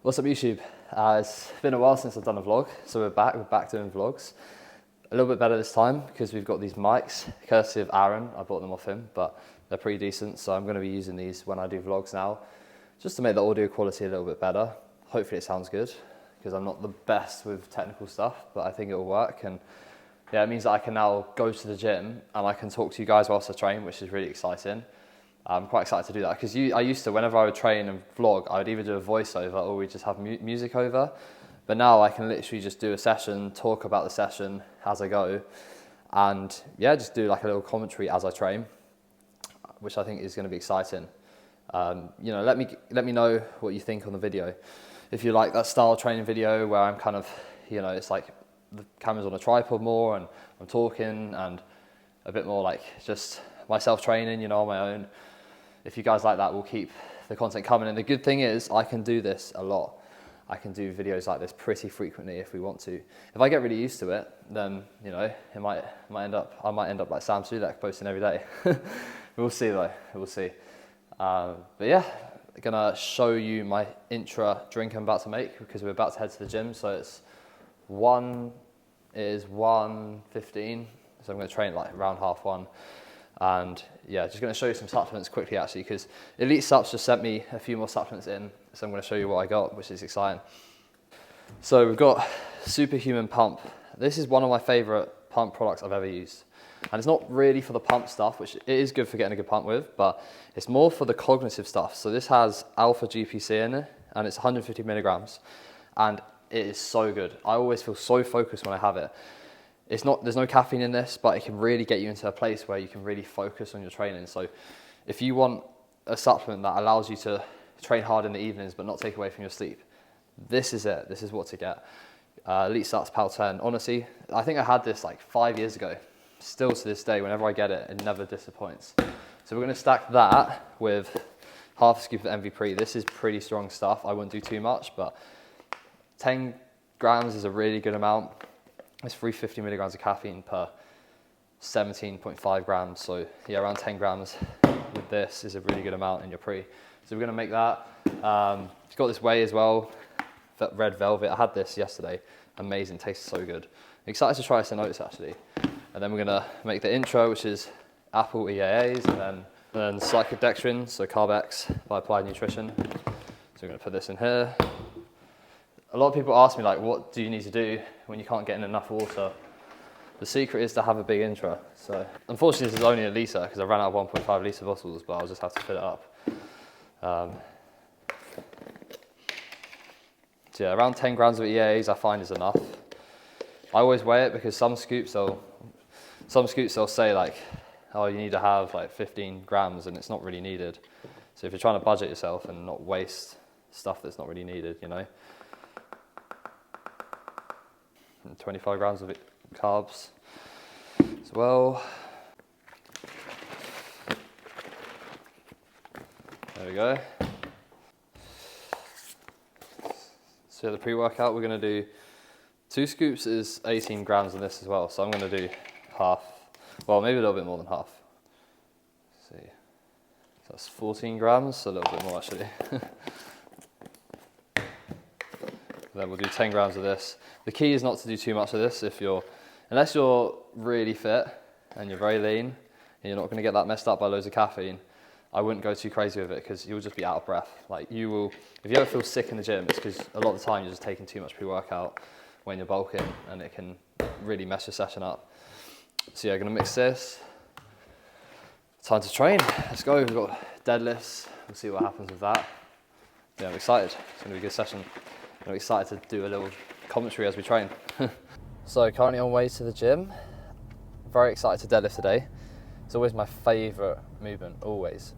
What's up YouTube? It's been a while since I've done a vlog, so we're back doing vlogs. A little bit better this time because we've got these mics, courtesy of Aaron. I bought them off him, but they're pretty decent, so I'm going to be using these when I do vlogs now, just to make the audio quality a little bit better. Hopefully it sounds good, because I'm not the best with technical stuff, but I think it'll work. And yeah, it means that I can now go to the gym and I can talk to you guys whilst I train, which is really exciting. I'm quite excited to do that because I used to, whenever I would train and vlog, I would either do a voiceover or we'd just have music over. But now I can literally just do a session, talk about the session as I go, and yeah, just do like a little commentary as I train, which I think is going to be exciting. You know, let me know what you think on the video. If you like that style training video where I'm kind of, you know, it's like the camera's on a tripod more and I'm talking, and a bit more like just myself training, you know, on my own. If you guys like that, we'll keep the content coming. And the good thing is I can do this a lot. I can do videos like this pretty frequently if we want to. If I get really used to it, then, you know, I might end up like Sam Sulek posting every day. We'll see though, we'll see. But yeah, I'm gonna show you my intra drink I'm about to make because we're about to head to the gym. So it is 1:15, so I'm gonna train like around 1:30. And yeah, just going to show you some supplements quickly actually, because Elite Supps just sent me a few more supplements in, so I'm going to show you what I got, which is exciting. So we've got Superhuman Pump. This is one of my favourite pump products I've ever used, and it's not really for the pump stuff, which it is good for getting a good pump with, but it's more for the cognitive stuff. So this has alpha GPC in it, and it's 150 milligrams, and it is so good. I always feel so focused when I have it. There's no caffeine in this, but it can really get you into a place where you can really focus on your training. So if you want a supplement that allows you to train hard in the evenings but not take away from your sleep, this is it. This is what to get. Elite Supps Pal 10. Honestly, I think I had this like 5 years ago. Still to this day, whenever I get it, it never disappoints. So we're going to stack that with half a scoop of MV Pre. This is pretty strong stuff. I wouldn't do too much, but 10 grams is a really good amount. It's 350 milligrams of caffeine per 17.5 grams. So yeah, around 10 grams with this is a really good amount in your pre. So we're gonna make that. It's got this whey as well, red velvet. I had this yesterday. Amazing, tastes so good. Excited to try some notes actually. And then we're gonna make the intro, which is apple EAAs, and then cyclodextrin, so CarbX by Applied Nutrition. So we're gonna put this in here. A lot of people ask me like, what do you need to do when you can't get in enough water? The secret is to have a big intra. So unfortunately this is only a litre because I ran out of 1.5 litre bottles, but I'll just have to fill it up. So yeah, around 10 grams of EAs I find is enough. I always weigh it because some scoops they'll say like, oh, you need to have like 15 grams, and it's not really needed. So if you're trying to budget yourself and not waste stuff that's not really needed, you know. 25 grams of carbs as well. There we go. So the pre-workout, we're going to do 2 scoops is 18 grams of this as well. So I'm going to do half, well maybe a little bit more than half. Let's see, so that's 14 grams, so a little bit more actually. Then we'll do 10 grams of this. The key is not to do too much of this unless you're really fit and you're very lean and you're not going to get that messed up by loads of caffeine. I wouldn't go too crazy with it because you'll just be out of breath. Like you will, if you ever feel sick in the gym, it's because a lot of the time you're just taking too much pre-workout when you're bulking, and it can really mess your session up. So yeah, I'm going to mix this. Time to train. Let's go. We've got deadlifts. We'll see what happens with that. Yeah, I'm excited. It's going to be a good session. I'm excited to do a little commentary as we train. So currently on way to the gym. Very excited to deadlift today. It's always my favourite movement, always.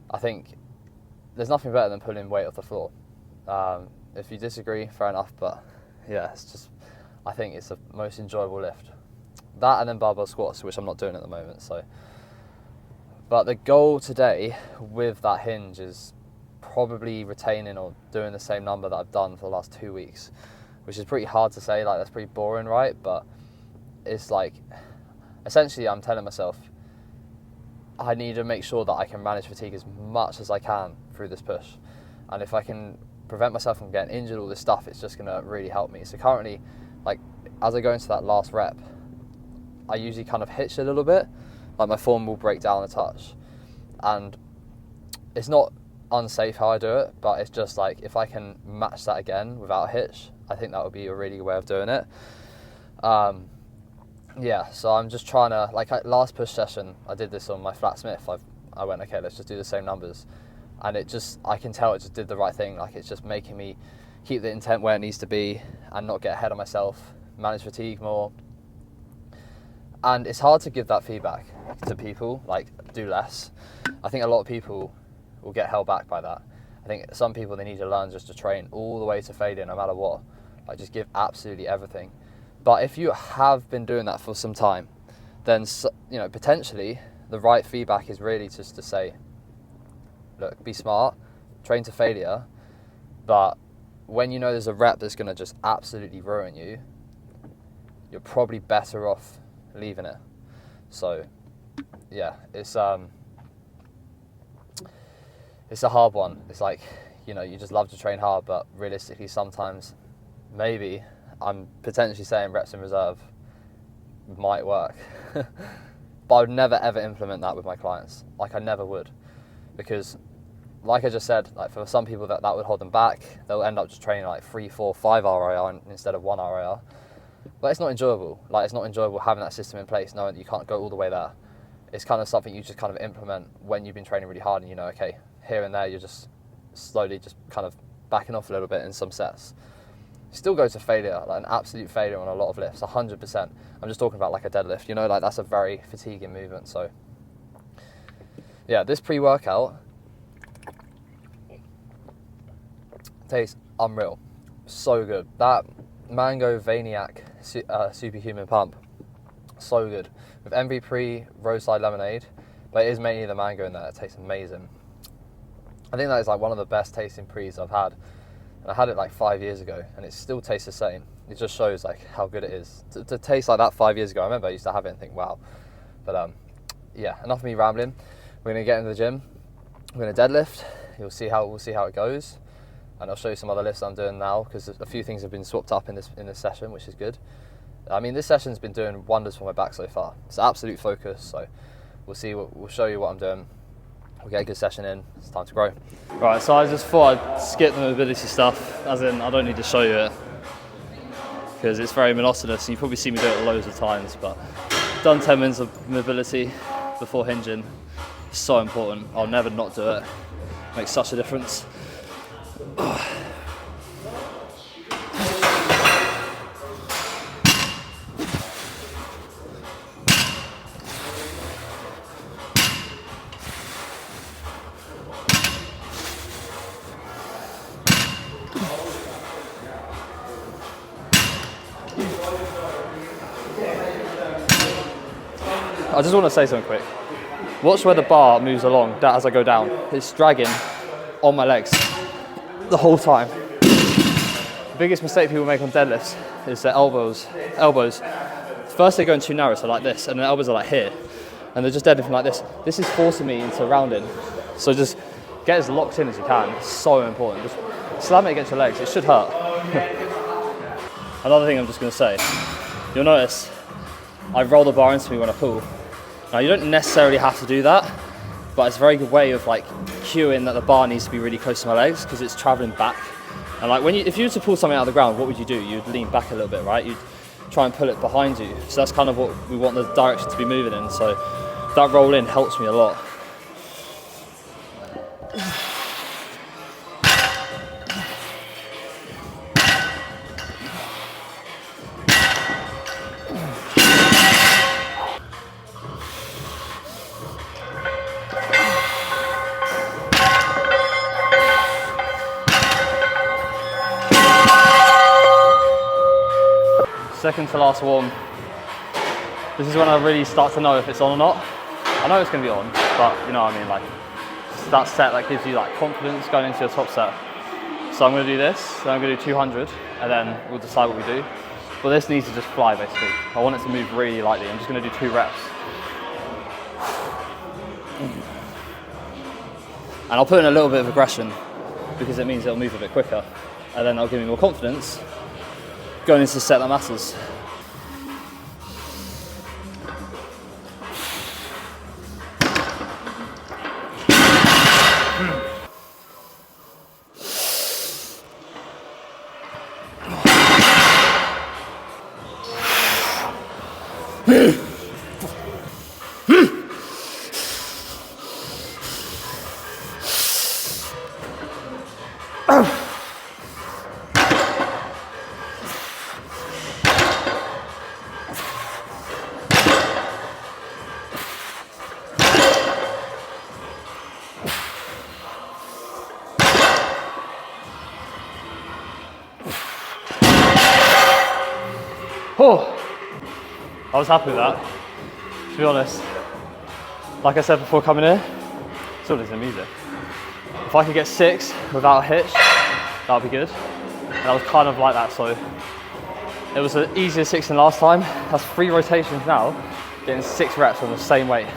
I think there's nothing better than pulling weight off the floor. If you disagree, fair enough, but yeah, I think it's the most enjoyable lift. That and then barbell squats, which I'm not doing at the moment. But the goal today with that hinge is probably retaining or doing the same number that I've done for the last 2 weeks, which is pretty hard to say, like that's pretty boring, right? But it's like, essentially I'm telling myself I need to make sure that I can manage fatigue as much as I can through this push. And if I can prevent myself from getting injured, all this stuff, it's just gonna really help me. So currently, like, as I go into that last rep, I usually kind of hitch a little bit, like my form will break down a touch. And it's not unsafe how I do it, but it's just like, if I can match that again without a hitch, I think that would be a really good way of doing it. Yeah, so I'm just trying to, like, last push session, I did this on my flat Smith. I went, okay, let's just do the same numbers. And it just, I can tell it just did the right thing. Like, it's just making me keep the intent where it needs to be and not get ahead of myself, manage fatigue more. And it's hard to give that feedback to people, like, do less. I think a lot of people will get held back by that. I think some people, they need to learn just to train all the way to failure, no matter what. Like, just give absolutely everything. But if you have been doing that for some time, then, you know, potentially the right feedback is really just to say, look, be smart, train to failure, but when you know there's a rep that's going to just absolutely ruin you, you're probably better off leaving it. So, yeah, it's a hard one. It's like, you know, you just love to train hard, but realistically sometimes maybe I'm potentially saying reps in reserve might work. But I would never ever implement that with my clients. Like, I never would. Because, like I just said, like, for some people that would hold them back. They'll end up just training like 3, 4, 5 RIR instead of 1 RIR. But it's not enjoyable. Like, it's not enjoyable having that system in place, knowing that you can't go all the way there. It's kind of something you just kind of implement when you've been training really hard and you know, okay, here and there you're just slowly just kind of backing off a little bit in some sets. Still go to failure, like an absolute failure on a lot of lifts, 100%. I'm just talking about like a deadlift, you know, like that's a very fatiguing movement. So yeah, this pre-workout tastes unreal, so good. That mango Vaniac superhuman pump, so good. With MV Pre roadside lemonade, but it is mainly the mango in there. It tastes amazing. I think that is like one of the best tasting pre's I've had. And I had it like 5 years ago and it still tastes the same. It just shows like how good it is to taste like that 5 years ago. I remember I used to have it and think, wow. But yeah, enough of me rambling. We're gonna get into the gym. We're gonna deadlift. We'll see how it goes. And I'll show you some other lifts I'm doing now because a few things have been swapped up in this session, which is good. I mean, this session's been doing wonders for my back so far. It's absolute focus, so we'll show you what I'm doing. We'll get a good session in. It's time to grow. Right, so I just thought I'd skip the mobility stuff, as in I don't need to show you it because it's very monotonous and you probably see me do it loads of times, but done 10 minutes of mobility before hinging. It's so important. I'll never not do it. Makes such a difference. I just want to say something quick. Watch where the bar moves along as I go down. It's dragging on my legs the whole time. The biggest mistake people make on deadlifts is their elbows. First they're going too narrow, so like this, and the elbows are like here. And they're just deadlifting like this. This is forcing me into rounding. So just get as locked in as you can. It's so important. Just slam it against your legs. It should hurt. Another thing I'm just going to say. You'll notice I roll the bar into me when I pull. Now you don't necessarily have to do that, but it's a very good way of like cueing that the bar needs to be really close to my legs because it's traveling back. And like if you were to pull something out of the ground, what would you do? You'd lean back a little bit, right? You'd try and pull it behind you. So that's kind of what we want the direction to be moving in. So that roll in helps me a lot. Second to last warm. This is when I really start to know if it's on or not. I know it's going to be on, but you know what I mean, like that set that gives you like confidence going into your top set. So I'm going to do this, then I'm going to do 200, and then we'll decide what we do. But this needs to just fly basically. I want it to move really lightly. I'm just going to do 2 reps. And I'll put in a little bit of aggression because it means it'll move a bit quicker, and then that'll give me more confidence going into the set that matters. Oh, I was happy with that, to be honest. Like I said before coming here, it's all in the music. If I could get 6 without a hitch, that would be good. And I was kind of like that, so it was an easier 6 than last time. That's 3 rotations now, getting 6 reps on the same weight.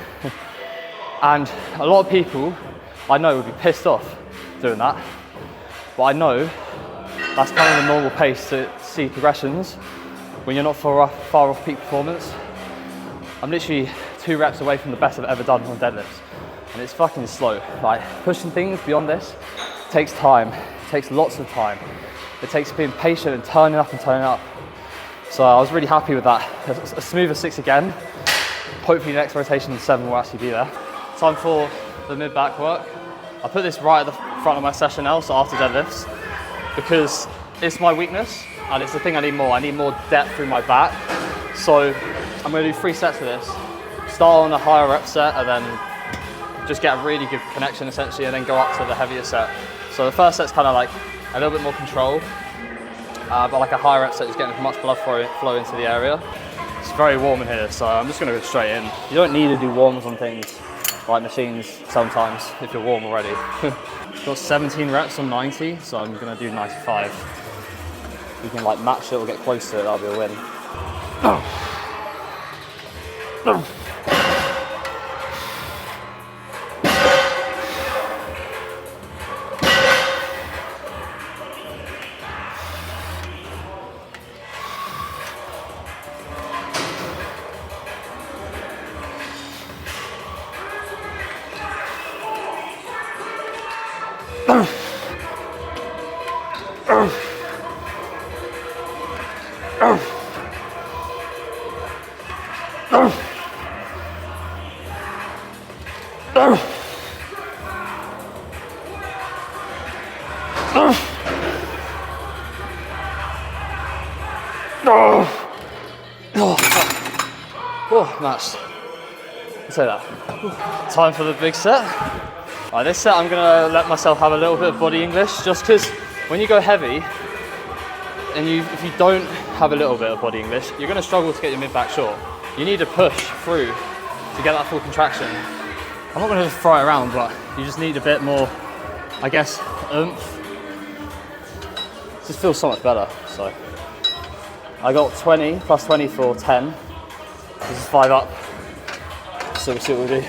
And a lot of people I know would be pissed off doing that, but I know that's kind of the normal pace to see progressions when you're not far off peak performance. I'm literally 2 reps away from the best I've ever done on deadlifts, and it's fucking slow. Like, pushing things beyond this takes time. It takes lots of time. It takes being patient and turning up and turning up. So I was really happy with that. A smoother 6 again. Hopefully the next rotation 7 will actually be there. Time for the mid-back work. I put this right at the front of my session now, so after deadlifts, because it's my weakness and it's the thing I need more. I need more depth through my back. So I'm going to do 3 sets of this. Start on a higher rep set and then just get a really good connection essentially, and then go up to the heavier set. So the first set's kind of like a little bit more control, but like a higher rep set is getting as much blood flow into the area. It's very warm in here, so I'm just going to go straight in. You don't need to do warms on things like machines sometimes if you're warm already. Got 17 reps on 90, so I'm going to do 95. If you can like match it or get close to it, that'll be a win. Oh, nice. Let's say that. Time for the big set. Right, this set I'm gonna let myself have a little bit of body English, just because when you go heavy, and if you don't have a little bit of body English, you're gonna struggle to get your mid-back short. You need to push through to get that full contraction. I'm not gonna just throw it around, but you just need a bit more, I guess, oomph. It just feels so much better, so. I got 20 plus 20 for 10. This is 5 up, so we'll see what we do.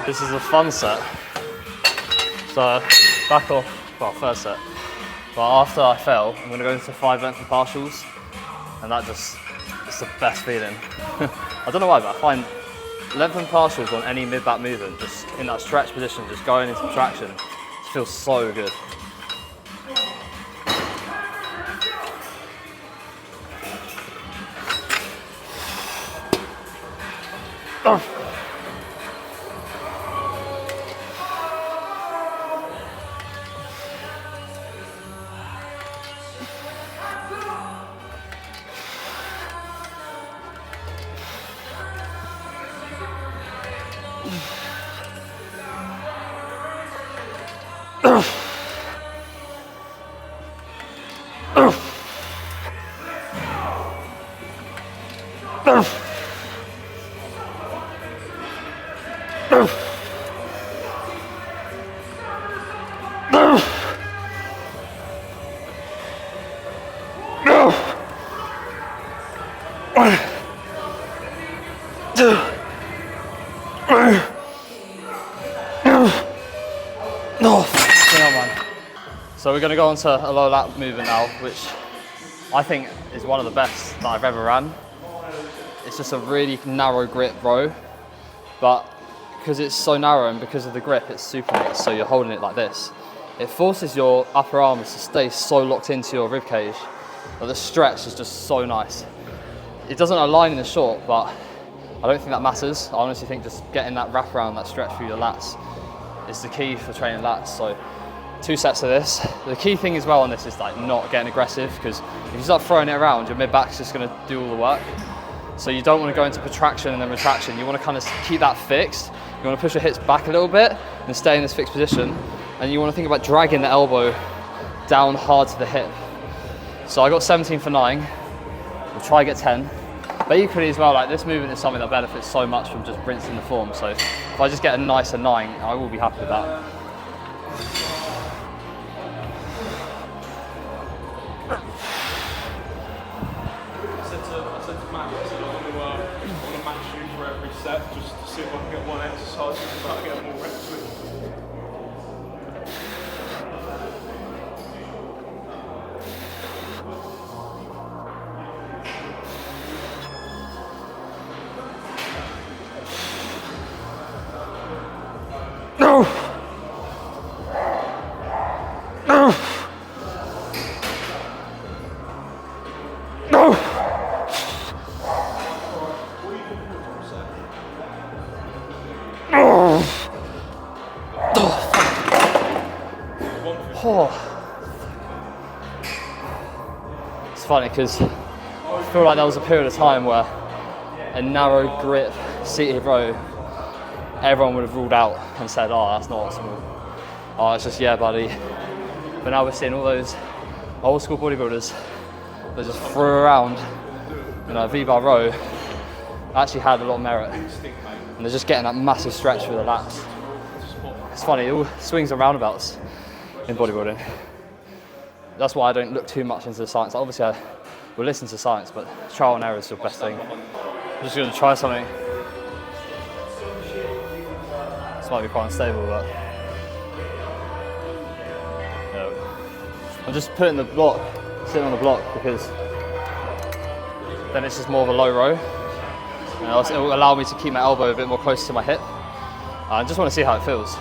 This is a fun set. So back off, well, first set. But after I fell, I'm gonna go into 5 length and partials, and that just, it's the best feeling. I don't know why, but I find length and partials on any mid-back movement, just in that stretch position, just going into traction, it feels so good. So we're going to go on to a low lat movement now, which I think is one of the best that I've ever ran. It's just a really narrow grip row, but because it's so narrow and because of the grip, it's supinated, so you're holding it like this. It forces your upper arms to stay so locked into your rib cage, but the stretch is just so nice. It doesn't align in the short, but I don't think that matters. I honestly think just getting that wrap around, that stretch through your lats is the key for training lats. So 2 sets of this. The key thing as well on this is like not getting aggressive, because if you start throwing it around, your mid-back's just going to do all the work. So you don't want to go into protraction and then retraction. You want to kind of keep that fixed. You want to push your hips back a little bit and stay in this fixed position. And you want to think about dragging the elbow down hard to the hip. So I got 17 for 9. We'll try get 10. But equally as well, like this movement is something that benefits so much from just rinsing the form. So if I just get a nicer 9, I will be happy with that. Just to see if I can get one exercise and start getting more reps with. No! No! No! Oh. It's funny because I feel like there was a period of time where a narrow grip seated row, everyone would have ruled out and said, oh, that's not optimal. Oh, it's just, yeah, buddy. But now we're seeing all those old school bodybuilders that just threw around, you know, a V-bar row, actually had a lot of merit. And they're just getting that massive stretch through the lats. It's funny, it all swings and roundabouts in bodybuilding. That's why I don't look too much into the science. Obviously I will listen to science, but trial and error is the best thing. I'm just going to try something. This might be quite unstable, but no. I'm just putting the block, sitting on the block, because then it's just more of a low row. And it will allow me to keep my elbow a bit more close to my hip. I just want to see how it feels.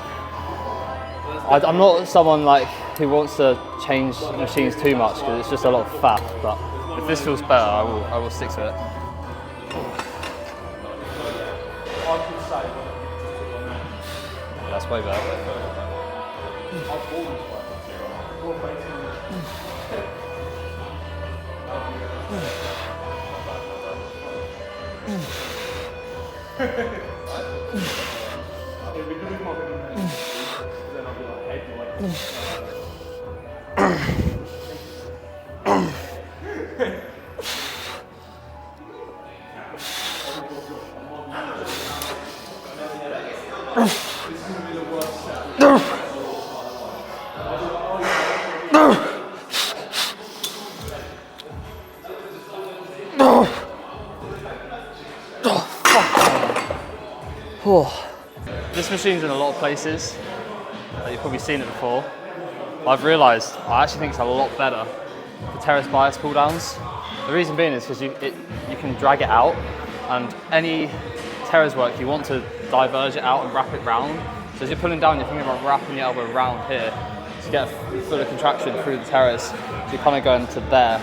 I'm not someone like who wants to change machines too much because it's just a lot of faff, but if this feels better, I will stick to it. That's way better. This machine's in a lot of places. You've probably seen it before. I've realised I actually think it's a lot better for terrace bias pull downs. The reason being is because you can drag it out, and any terrace work you want to diverge it out and wrap it round. So as you're pulling down, you're thinking about wrapping your elbow around here to get a fuller contraction through the terrace. So you're kind of going to there.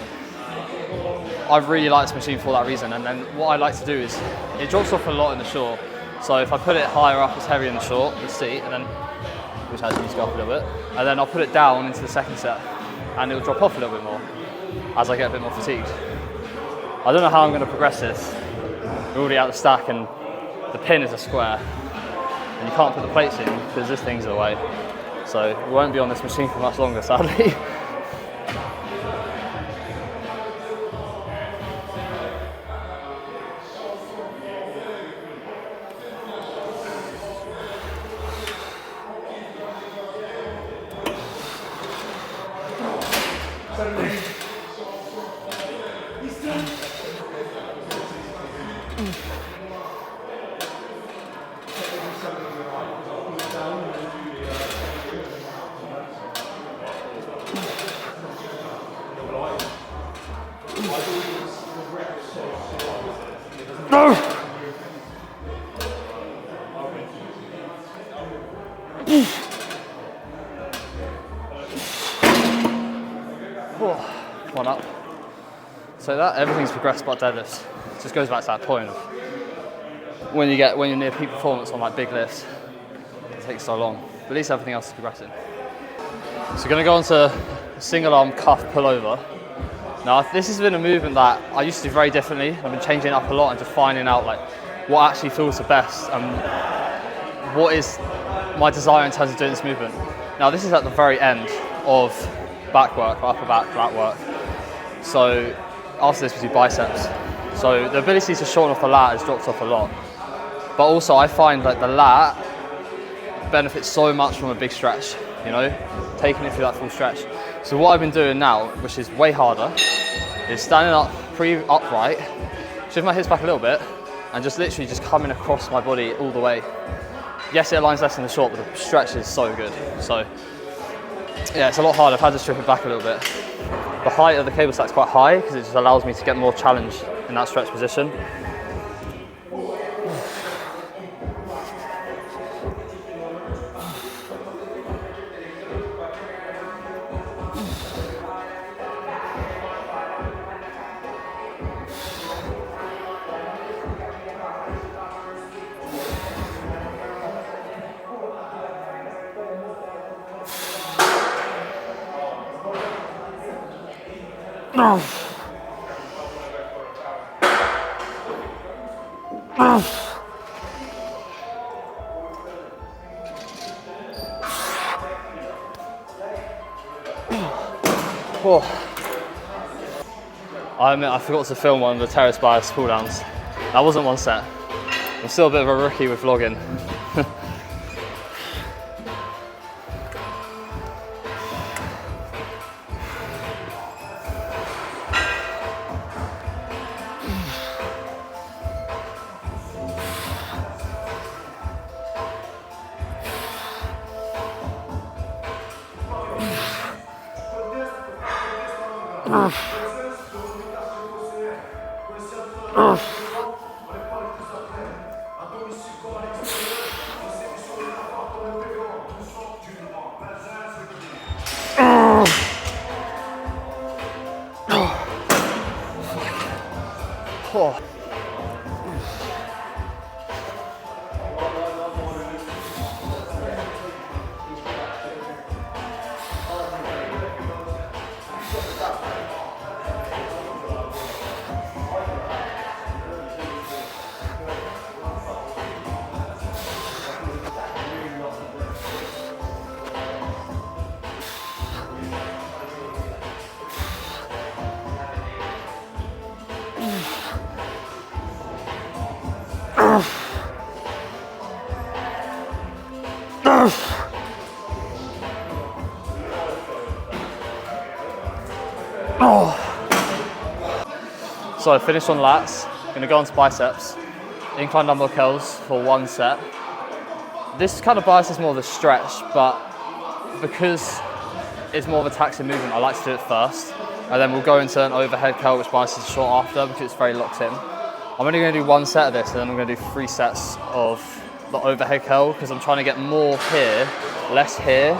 I really like this machine for that reason, and then what I like to do is it drops off a lot in the short. So if I put it higher up, it's heavier in the short, the seat, and then which actually needs to go up a little bit, and then I'll put it down into the second set, and it'll drop off a little bit more as I get a bit more fatigued. I don't know how I'm going to progress this. We're already out the stack, and the pin is a square, and you can't put the plates in because this thing's in the way. So we won't be on this machine for much longer, sadly. One up. So that everything's progressed but deadlifts. It just goes back to that point of when you're near peak performance on like big lifts, it takes so long. But at least everything else is progressing. So we're going to go on to single arm cuff pullover. Now this has been a movement that I used to do very differently. I've been changing it up a lot and just finding out like what actually feels the best and what is my desire in terms of doing this movement. Now this is at the very end of back work, upper back, lat work. So after this we do biceps. So the ability to shorten off the lat has dropped off a lot. But also I find that the lat benefits so much from a big stretch, you know, taking it through that full stretch. So what I've been doing now, which is way harder, is standing up pretty upright, shift my hips back a little bit, and just literally just coming across my body all the way. Yes, it aligns less in the short, but the stretch is so good. So yeah, it's a lot harder. I've had to strip it back a little bit. The height of the cable stack is quite high because it just allows me to get more challenge in that stretch position. I admit I forgot to film one of the terrace bias pull downs. That wasn't one set. I'm still a bit of a rookie with vlogging. So I finished on lats, going to go on to biceps, incline dumbbell curls for one set. This kind of bias is more of a stretch, but because it's more of a taxing movement, I like to do it first. And then we'll go into an overhead curl, which bias is short after because it's very locked in. I'm only going to do one set of this, and then I'm going to do 3 sets of the overhead curl because I'm trying to get more here, less here.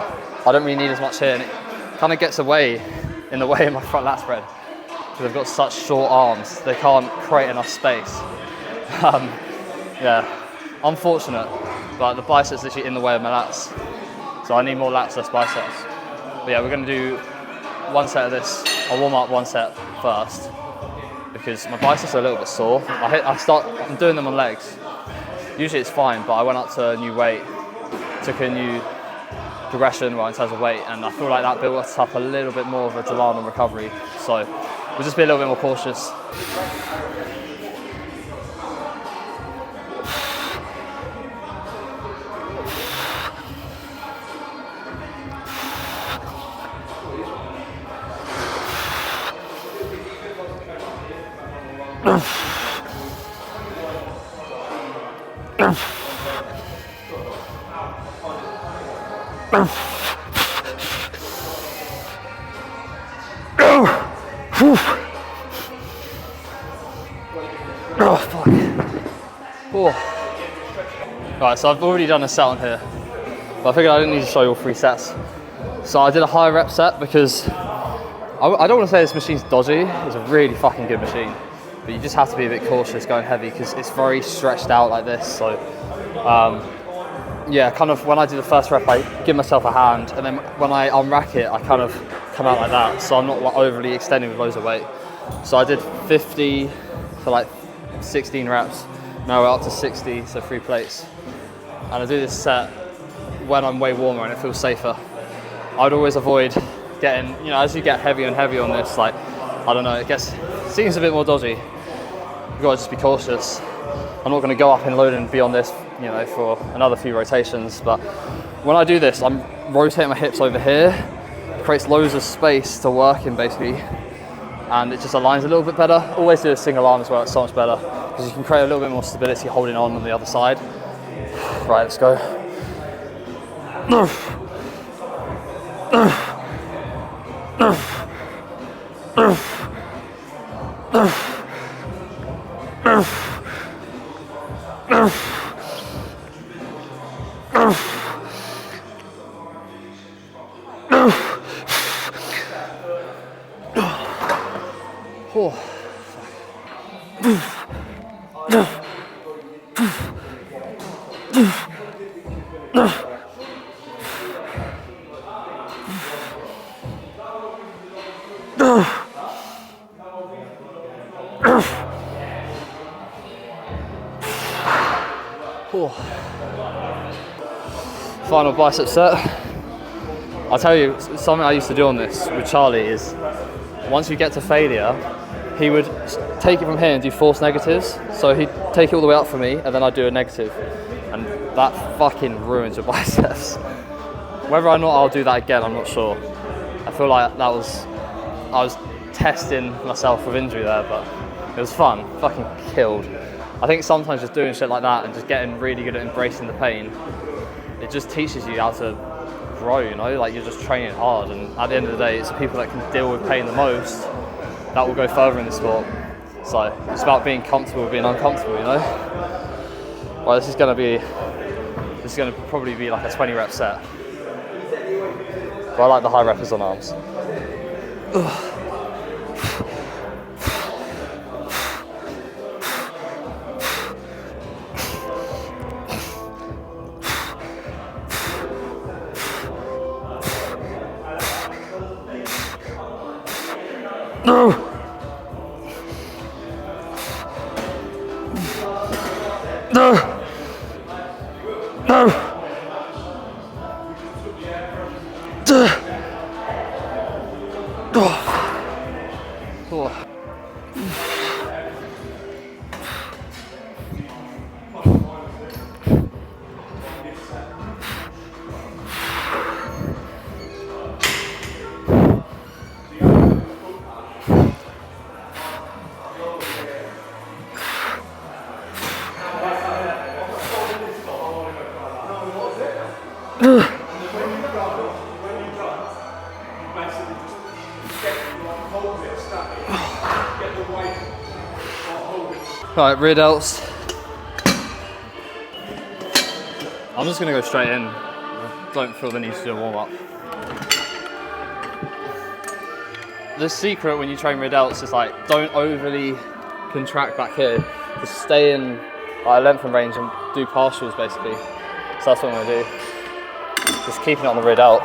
I don't really need as much here, and it kind of gets in the way of my front lat spread. Because they've got such short arms, they can't create enough space. Yeah, unfortunate, but the biceps literally in the way of my lats. So I need more lats, less biceps. But yeah, we're gonna do one set of this. I'll warm up one set first because my biceps are a little bit sore. I'm doing them on legs. Usually it's fine, but I went up to a new weight, took a new progression in terms of weight, and I feel like that built us up a little bit more of a demand on recovery. So we'll just be a little bit more cautious. Oh, fuck. Oh. Right, so I've already done a set on here, but I figured I didn't need to show you all 3 sets. So I did a high rep set because I don't want to say this machine's dodgy. It's a really fucking good machine, but you just have to be a bit cautious going heavy because it's very stretched out like this. So yeah, kind of when I do the first rep, I give myself a hand, and then when I unrack it, I kind of come out like that, so I'm not like overly extending with loads of weight. So I did 50 for like 16 reps, now we're up to 60, so 3 plates. And I do this set when I'm way warmer and it feels safer. I'd always avoid getting, you know, as you get heavier and heavier on this, like, I don't know, it seems a bit more dodgy. You've got to just be cautious. I'm not going to go up in load and be on this, you know, for another few rotations, but when I do this, I'm rotating my hips over here. It creates loads of space to work in basically, and it just aligns a little bit better. Always do a single arm as well, it's so much better, because you can create a little bit more stability holding on the other side. Right, let's go. Final bicep set. I'll tell you, something I used to do on this with Charlie is, once you get to failure, he would take it from here and do force negatives. So he'd take it all the way up for me, and then I'd do a negative. And that fucking ruins your biceps. Whether or not I'll do that again, I'm not sure. I feel like I was testing myself with injury there, but it was fun, fucking killed. I think sometimes just doing shit like that and just getting really good at embracing the pain, it just teaches you how to grow, you know, like you're just training hard, and at the end of the day, it's the people that can deal with pain the most that will go further in the sport. So it's about being comfortable with being uncomfortable, you know. Well, this is gonna probably be like a 20 rep set. But I like the high reps on arms. Ugh. No. No. No. Oh. Right, rear delts. I'm just gonna go straight in. I don't feel the need to do a warm up. The secret when you train rear delts is like, don't overly contract back here. Just stay in like, length and range and do partials basically. So that's what I'm gonna do. Just keeping it on the rear delt.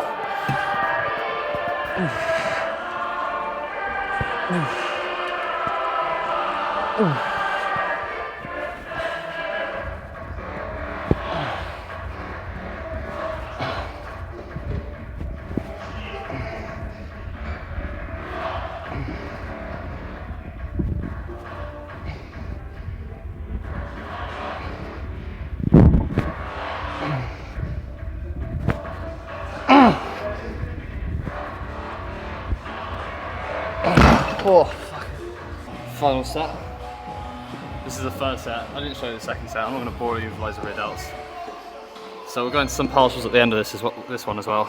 Oh, fuck. Final set. This is the first set. I didn't show you the second set. I'm not going to bore you with loads of rear delts. So we're going to some partials at the end of this one as well.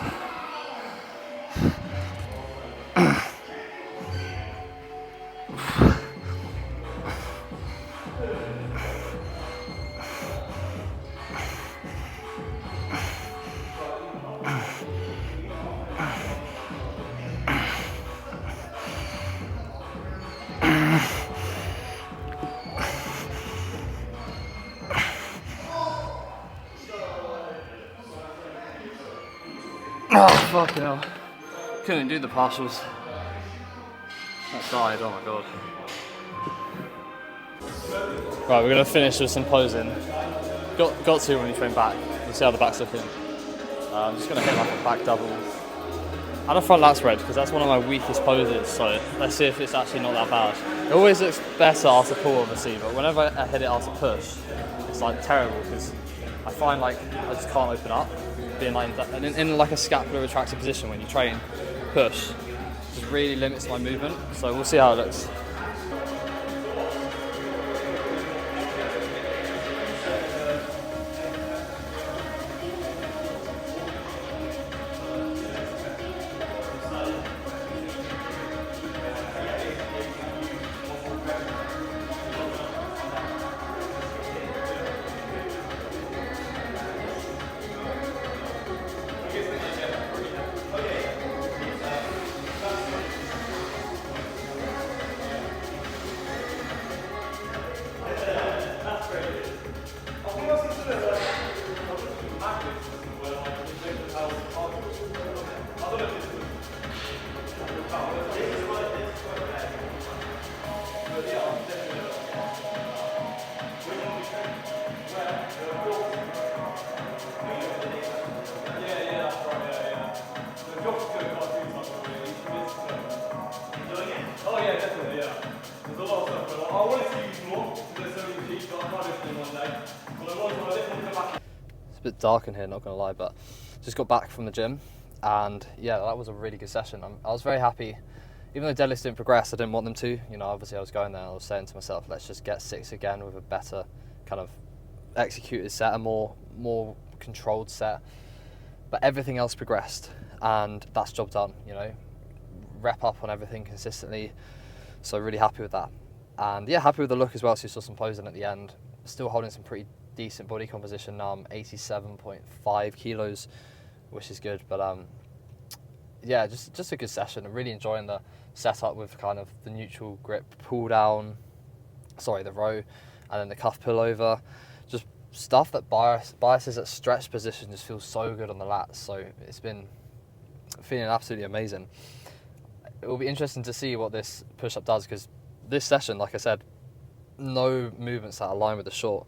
Oh, fucking hell. Couldn't do the partials. That died, oh my god. Right, we're going to finish with some posing. Got to when you train back. You'll see how the back's looking. I'm just going to hit like a back double. And a front lat spread, because that's one of my weakest poses, so let's see if it's actually not that bad. It always looks better after pull, obviously, but whenever I hit it after push, it's like terrible, because I find like I just can't open up. Being like in like a scapular retracted position when you train push just really limits my movement, so we'll see how it looks. It's a bit dark in here, not gonna lie, but just got back from the gym, and yeah, that was a really good session. I was very happy. Even though deadlifts didn't progress, I didn't want them to. You know, obviously I was going there and I was saying to myself, let's just get 6 again with a better kind of executed set, a more controlled set. But everything else progressed, and that's job done, you know. Rep up on everything consistently, so really happy with that. And yeah, happy with the look as well, so you saw some posing at the end. Still holding some pretty decent body composition now. I'm 87.5 kilos, which is good, but yeah, just a good session. I'm really enjoying the setup with kind of the neutral grip pull down, the row, and then the cuff pullover. Just stuff that biases at stretch position just feels so good on the lats, so it's been feeling absolutely amazing. It will be interesting to see what this push-up does, because this session, like I said, no movements that align with the short,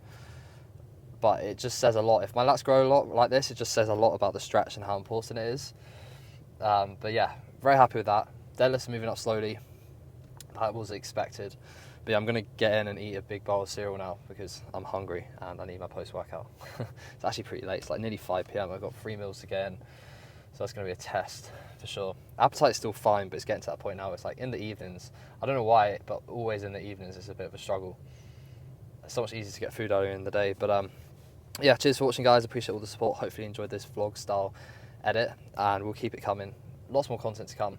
but it just says a lot. If my lats grow a lot like this, it just says a lot about the stretch and how important it is. But yeah, very happy with that. Deadlifts are moving up slowly. That was expected. But yeah, I'm going to get in and eat a big bowl of cereal now because I'm hungry and I need my post-workout. It's actually pretty late. It's like nearly 5 p.m. I've got 3 meals to get in. So that's going to be a test for sure. Appetite's still fine, but it's getting to that point now. It's like in the evenings. I don't know why, but always in the evenings it's a bit of a struggle. It's so much easier to get food earlier in the day. But yeah, cheers for watching, guys. Appreciate all the support. Hopefully you enjoyed this vlog style edit, and we'll keep it coming. Lots more content to come.